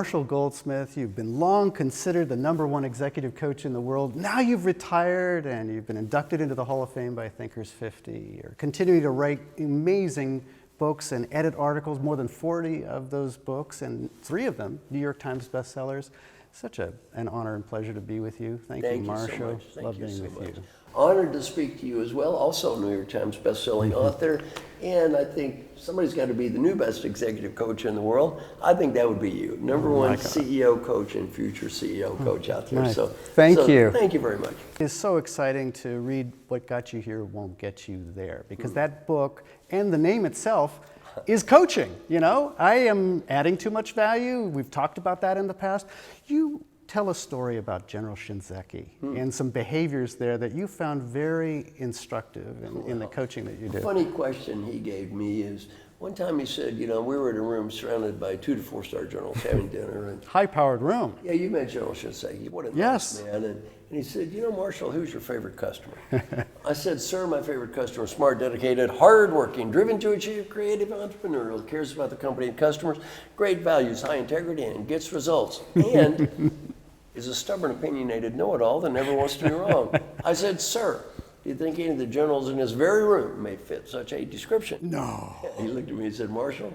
Marshall Goldsmith. You've been long considered the #1 executive coach in the world. Now you've retired and you've been inducted into the Hall of Fame by Thinkers 50. You're continuing to write amazing books and edit articles, more than 40 of those books, and 3 of them New York Times bestsellers. Such an honor and pleasure to be with you. Thank you, Marshall. So much. Love being with you. Honored to speak to you as well, also New York Times bestselling author, and I think somebody's got to be the new best executive coach in the world. I think that would be you, #1 CEO coach and future CEO coach out there. Nice. So Thank you. Thank you very much. It's so exciting to read What Got You Here Won't Get You There, because that book and the name itself is coaching. You know, I am adding too much value. We've talked about that in the past. You tell a story about General Shinzeki and some behaviors there that you found very instructive in the coaching that you do. A funny question he gave me is, one time he said, you know, we were in a room surrounded by 2 to 4-star generals having dinner. And high-powered room. yeah, you met General Shinzeki. What a nice man. And he said, you know, Marshall, who's your favorite customer? I said, sir, my favorite customer is smart, dedicated, hardworking, driven to achieve, creative, entrepreneurial, cares about the company and customers, great values, high integrity, and gets results. And is a stubborn, opinionated know-it-all that never wants to be wrong. I said, sir, do you think any of the generals in this very room may fit such a description? No. He looked at me and said, Marshall,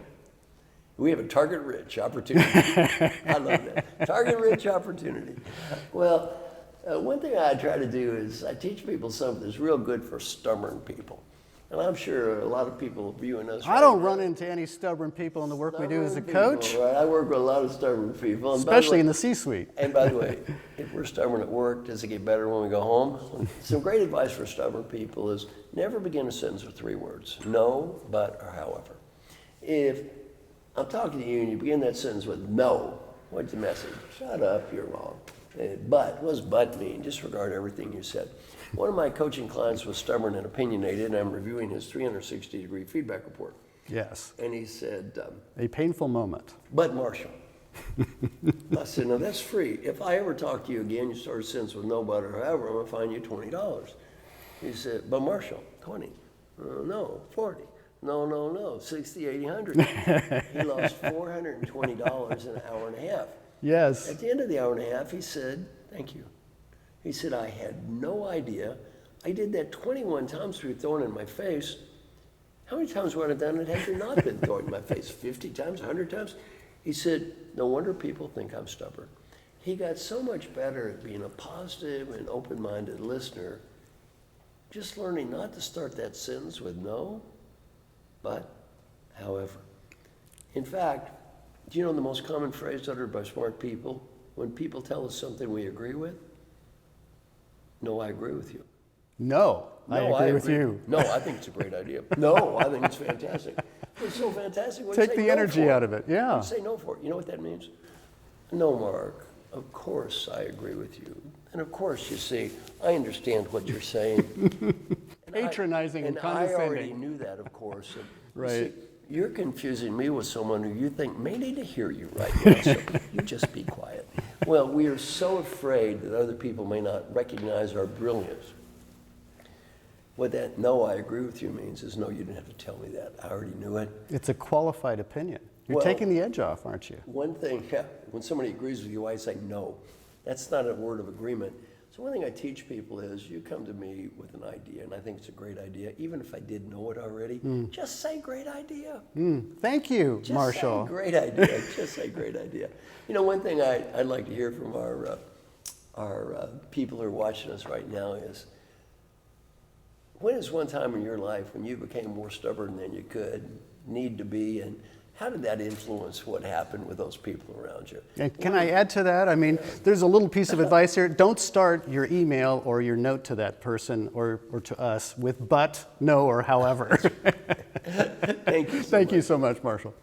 we have a target-rich opportunity. I love that. Target-rich opportunity. Well, one thing I try to do is I teach people something that's real good for stubborn people. And I'm sure a lot of people viewing us. I don't run into any stubborn people in the work we do as a coach. Right? I work with a lot of stubborn people. And especially in the C-suite. And by the way, if we're stubborn at work, does it get better when we go home? Some great advice for stubborn people is never begin a sentence with 3 words. No, but, or however. If I'm talking to you and you begin that sentence with no, what's the message? Shut up, you're wrong. But, what does but mean? Disregard everything you said. One of my coaching clients was stubborn and opinionated, and I'm reviewing his 360-degree feedback report. Yes. And he said, a painful moment. But Marshall. I said, no, that's free. If I ever talk to you again, you start a sentence with no but or however, I'm going to fine you $20. He said, but Marshall, 20. No, 40. No, 60, 80, 100. He lost $420 in an hour and a half. Yes. At the end of the hour and a half, he said, thank you. He said, I had no idea. I did that 21 times through throwing in my face. How many times would I have done it had you not been throwing in my face? 50 times, 100 times? He said, no wonder people think I'm stubborn. He got so much better at being a positive and open-minded listener, just learning not to start that sentence with no, but, however. In fact, do you know the most common phrase uttered by smart people when people tell us something we agree with? No, I agree with you. No, I agree with you. No, I think it's a great idea. No, I think it's fantastic. It's so fantastic. What Take the energy out of it, yeah. You say no for it. You know what that means? No, Mark, of course I agree with you. And of course, you see, I understand what you're saying. Patronizing and condescending. I already knew that, of course. And right. You see, you're confusing me with someone who you think may need to hear you right now, so you just be quiet. Well, we are so afraid that other people may not recognize our brilliance. What that no, I agree with you means is no, you didn't have to tell me that. I already knew it. It's a qualified opinion. You're taking the edge off, aren't you? One thing, yeah, when somebody agrees with you, I say no. That's not a word of agreement. So one thing I teach people is you come to me with an idea, and I think it's a great idea, even if I did know it already, just say great idea. Thank you, just Marshall. Say great idea. Just say great idea. You know, one thing I'd like to hear from our people who are watching us right now is, when is one time in your life when you became more stubborn than you could need to be, and how did that influence what happened with those people around you? And can I add to that? I mean, there's a little piece of advice here. Don't start your email or your note to that person or to us with but, no, or however. Thank you so much. Thank you so much, Marshall.